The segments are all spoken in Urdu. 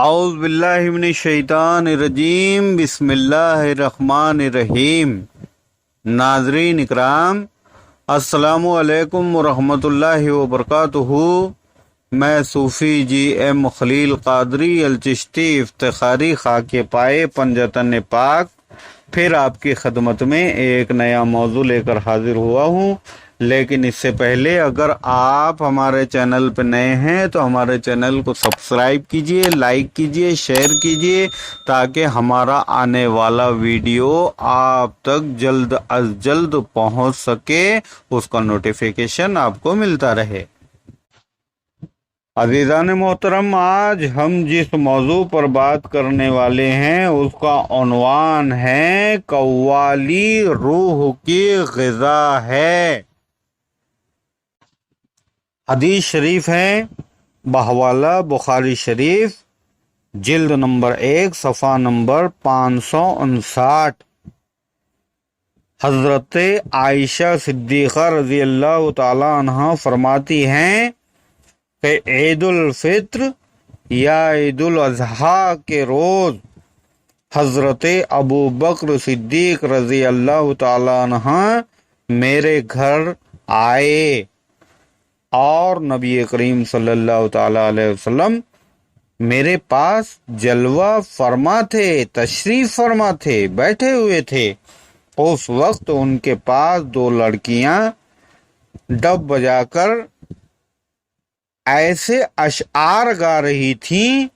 اعوذ باللہ من الشیطان الرجیم، بسم اللہ الرحمن الرحیم۔ ناظرین اکرام، السلام علیکم ورحمۃ اللہ وبرکاتہ۔ میں صوفی جی ایم خلیل قادری الچشتی افتخاری خاک پائے پنجتن پاک پھر آپ کی خدمت میں ایک نیا موضوع لے کر حاضر ہوا ہوں۔ لیکن اس سے پہلے اگر آپ ہمارے چینل پہ نئے ہیں تو ہمارے چینل کو سبسکرائب کیجئے، لائک کیجئے، شیئر کیجئے تاکہ ہمارا آنے والا ویڈیو آپ تک جلد از جلد پہنچ سکے، اس کا نوٹیفیکیشن آپ کو ملتا رہے۔ عزیزان محترم، آج ہم جس موضوع پر بات کرنے والے ہیں اس کا عنوان ہے قوالی روح کی غذا ہے۔ حدیث شریف ہے بحوالہ بخاری شریف، جلد نمبر 1 صفحہ نمبر 559۔ حضرت عائشہ صدیقہ رضی اللہ تعالی عنہ فرماتی ہیں کہ عید الفطر یا عید الاضحیٰ کے روز حضرت ابو بکر صدیق رضی اللہ تعالی عنہ میرے گھر آئے اور نبی کریم صلی اللہ تعالی علیہ وسلم میرے پاس جلوہ فرما تھے، تشریف فرما تھے، بیٹھے ہوئے تھے۔ اس وقت ان کے پاس 2 لڑکیاں ڈب بجا کر ایسے اشعار گا رہی تھیں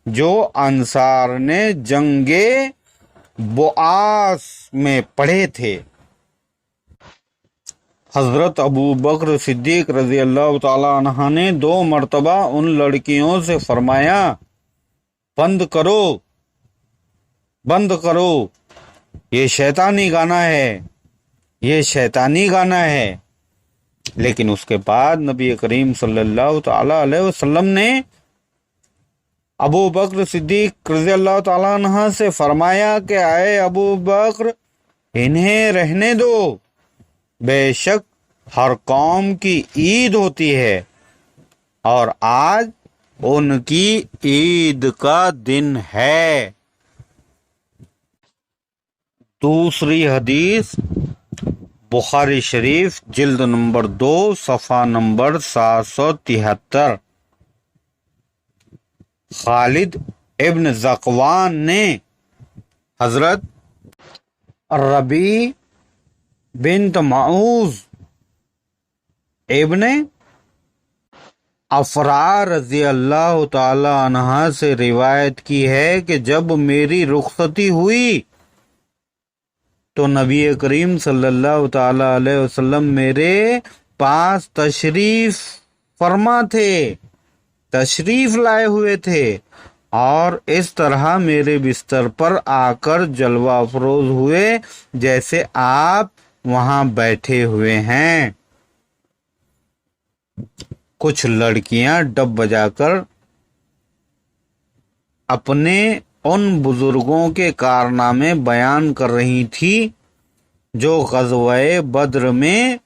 جو انصار نے جنگ بعاث میں پڑھے تھے۔ حضرت ابو بکر صدیق رضی اللہ تعالی عنہ نے 2 مرتبہ ان لڑکیوں سے فرمایا، بند کرو، بند کرو، یہ شیطانی گانا ہے، یہ شیطانی گانا ہے۔ لیکن اس کے بعد نبی کریم صلی اللہ تعالی علیہ وسلم نے ابو بکر صدیق رضی اللہ تعالی عنہ سے فرمایا کہ اے ابو بکر، انہیں رہنے دو، بے شک ہر قوم کی عید ہوتی ہے اور آج ان کی عید کا دن ہے۔ دوسری حدیث بخاری شریف، جلد نمبر 2 صفحہ نمبر 773۔ خالد ابن ذکوان نے حضرت ربیع بنت معوذ ابن افرا رضی اللہ تعالی عنہ سے روایت کی ہے کہ جب میری رخصتی ہوئی تو نبی کریم صلی اللہ تعالی علیہ وسلم میرے پاس تشریف فرما تھے، تشریف لائے ہوئے تھے اور اس طرح میرے بستر پر آ کر جلوہ افروز ہوئے جیسے آپ وہاں بیٹھے ہوئے ہیں۔ کچھ لڑکیاں ڈب بجا کر اپنے ان بزرگوں کے کارنامے بیان کر رہی تھی جو غزوہ بدر میں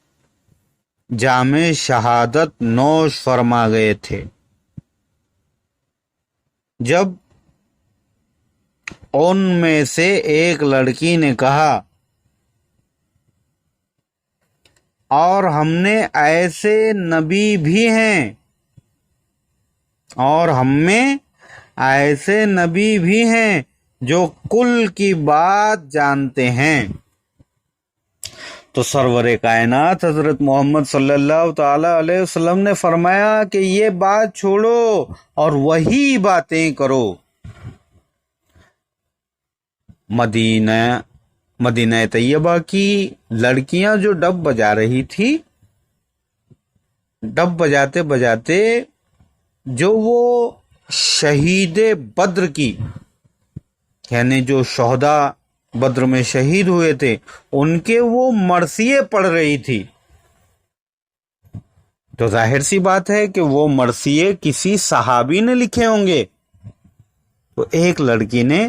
جام شہادت نوش فرما گئے تھے۔ جب ان میں سے ایک لڑکی نے کہا، اور ہم نے ایسے نبی بھی ہیں، اور ہم میں ایسے نبی بھی ہیں جو کل کی بات جانتے ہیں، تو سرور کائنات حضرت محمد صلی اللہ تعالی علیہ وسلم نے فرمایا کہ یہ بات چھوڑو اور وہی باتیں کرو۔ مدینہ طیبہ کی لڑکیاں جو ڈب بجا رہی تھی، ڈب بجاتے بجاتے جو وہ شہید بدر کی، یعنی جو شہداء بدر میں شہید ہوئے تھے، ان کے وہ مرثیے پڑھ رہی تھی۔ تو ظاہر سی بات ہے کہ وہ مرثیے کسی صحابی نے لکھے ہوں گے۔ تو ایک لڑکی نے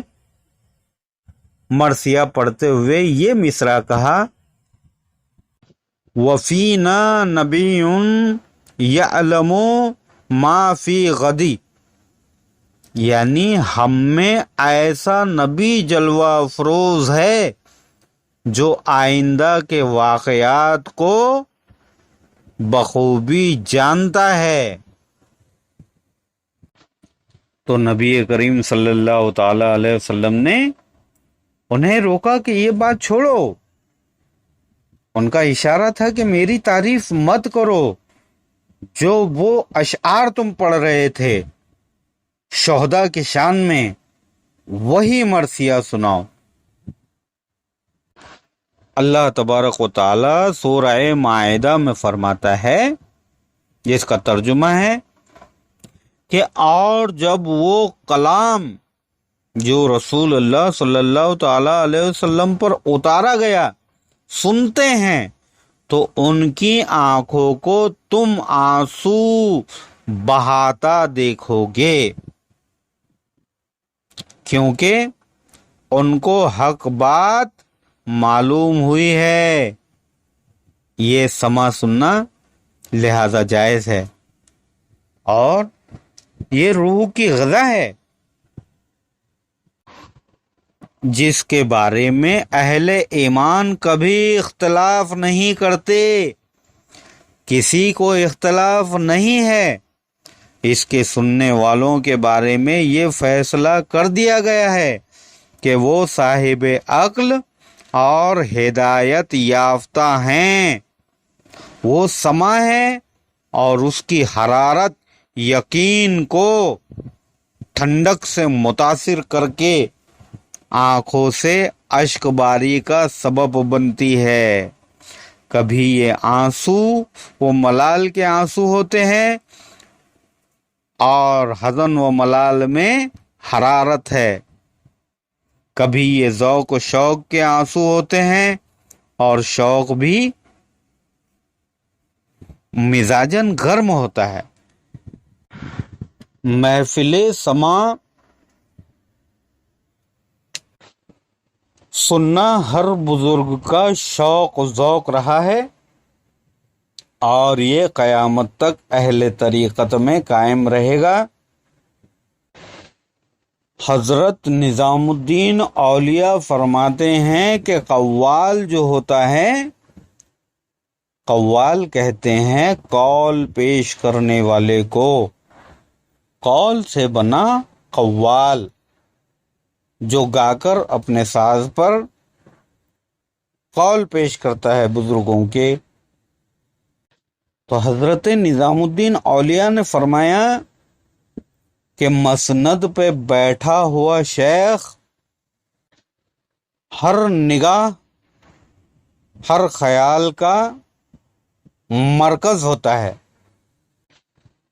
مرثیہ پڑھتے ہوئے یہ مصرع کہا، وَفِينَا نَبِيٌّ يَعْلَمُ مَا فِي غَدِ، یعنی ہم میں ایسا نبی جلوہ افروز ہے جو آئندہ کے واقعات کو بخوبی جانتا ہے۔ تو نبی کریم صلی اللہ تعالی علیہ وسلم نے انہیں روکا کہ یہ بات چھوڑو۔ ان کا اشارہ تھا کہ میری تعریف مت کرو، جو وہ اشعار تم پڑھ رہے تھے شہداء کی شان میں، وہی مرثیہ سناؤ۔ اللہ تبارک و تعالی سورہ مائدہ میں فرماتا ہے، جس کا ترجمہ ہے کہ اور جب وہ کلام جو رسول اللہ صلی اللہ تعالی علیہ وسلم پر اتارا گیا سنتے ہیں تو ان کی آنکھوں کو تم آنسو بہاتا دیکھو گے، کیونکہ ان کو حق بات معلوم ہوئی ہے۔ یہ سما سننا لہذا جائز ہے اور یہ روح کی غذا ہے، جس کے بارے میں اہل ایمان کبھی اختلاف نہیں کرتے۔ کسی کو اختلاف نہیں ہے، اس کے سننے والوں کے بارے میں یہ فیصلہ کر دیا گیا ہے کہ وہ صاحب عقل اور ہدایت یافتہ ہیں۔ وہ سما ہے اور اس کی حرارت یقین کو ٹھنڈک سے متاثر کر کے آنکھوں سے اشک باری کا سبب بنتی ہے۔ کبھی یہ آنسو وہ ملال کے آنسو ہوتے ہیں اور حزن و ملال میں حرارت ہے، کبھی یہ ذوق و شوق کے آنسو ہوتے ہیں اور شوق بھی مزاجن گرم ہوتا ہے۔ محفل سما سننا ہر بزرگ کا شوق و ذوق رہا ہے اور یہ قیامت تک اہل طریقت میں قائم رہے گا۔ حضرت نظام الدین اولیاء فرماتے ہیں کہ قوال جو ہوتا ہے، قوال کہتے ہیں قول پیش کرنے والے کو، قول سے بنا قوال، جو گا کر اپنے ساز پر قول پیش کرتا ہے بزرگوں کے۔ تو حضرت نظام الدین اولیاء نے فرمایا کہ مسند پہ بیٹھا ہوا شیخ ہر نگاہ، ہر خیال کا مرکز ہوتا ہے،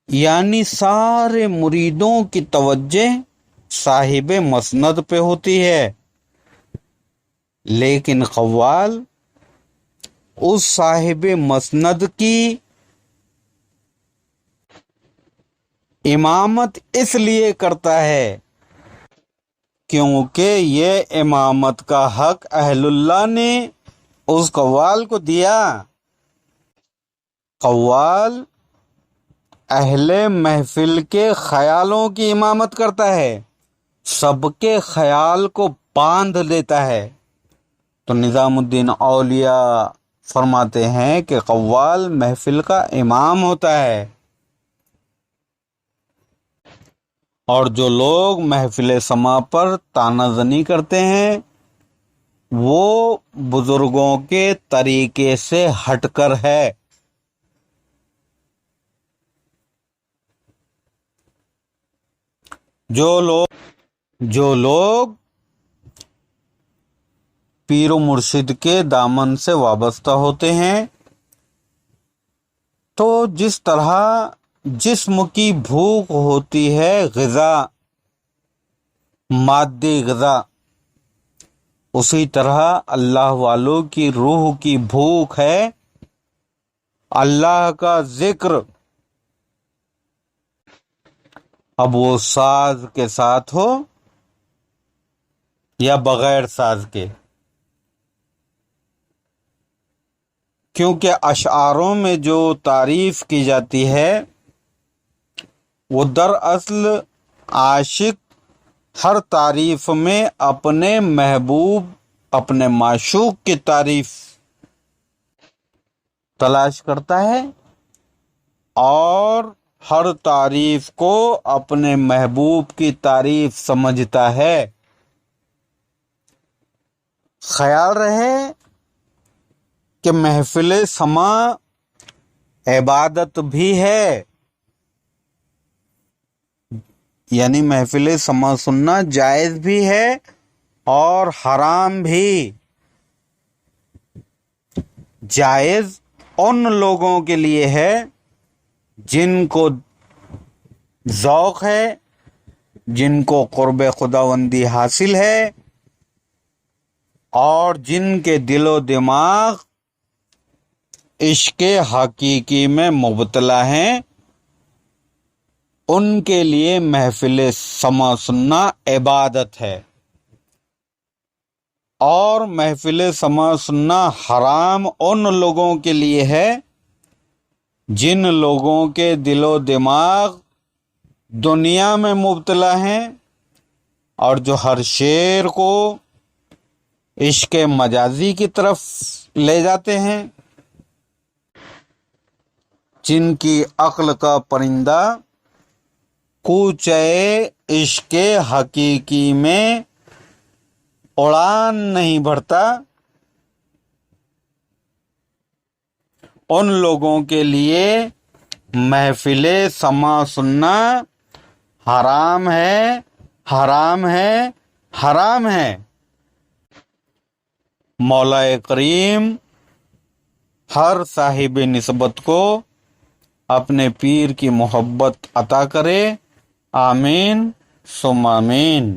یعنی سارے مریدوں کی توجہ صاحب مسند پہ ہوتی ہے، لیکن قوال اس صاحب مسند کی امامت اس لیے کرتا ہے کیونکہ یہ امامت کا حق اہل اللہ نے اس قوال کو دیا۔ قوال اہل محفل کے خیالوں کی امامت کرتا ہے، سب کے خیال کو باندھ لیتا ہے۔ تو نظام الدین اولیاء فرماتے ہیں کہ قوال محفل کا امام ہوتا ہے، اور جو لوگ محفل سما پر طعنہ زنی کرتے ہیں وہ بزرگوں کے طریقے سے ہٹ کر ہے۔ جو لوگ پیر و مرشد کے دامن سے وابستہ ہوتے ہیں تو جس طرح جسم کی بھوک ہوتی ہے غذا، مادی غذا، اسی طرح اللہ والوں کی روح کی بھوک ہے اللہ کا ذکر۔ اب وہ ساز کے ساتھ ہو یا بغیر ساز کے، کیونکہ اشعاروں میں جو تعریف کی جاتی ہے وہ دراصل عاشق ہر تعریف میں اپنے محبوب، اپنے معشوق کی تعریف تلاش کرتا ہے اور ہر تعریف کو اپنے محبوب کی تعریف سمجھتا ہے۔ خیال رہے کہ محفل سماع عبادت بھی ہے، یعنی محفل سماع سننا جائز بھی ہے اور حرام بھی۔ جائز ان لوگوں کے لیے ہے جن کو ذوق ہے، جن کو قرب خداوندی حاصل ہے اور جن کے دل و دماغ عشق حقیقی میں مبتلا ہیں، ان کے لیے محفل سماع سننا عبادت ہے۔ اور محفل سماع سننا حرام ان لوگوں کے لیے ہے جن لوگوں کے دل و دماغ دنیا میں مبتلا ہیں اور جو ہر شعر کو عشق مجازی کی طرف لے جاتے ہیں، جن کی عقل کا پرندہ کوچے عشق حقیقی میں اڑان نہیں بھرتا، ان لوگوں کے لیے محفل سماع سننا حرام ہے، حرام ہے، حرام ہے۔ مولا کریم ہر صاحب نسبت کو اپنے پیر کی محبت عطا کرے، آمین ثم آمین۔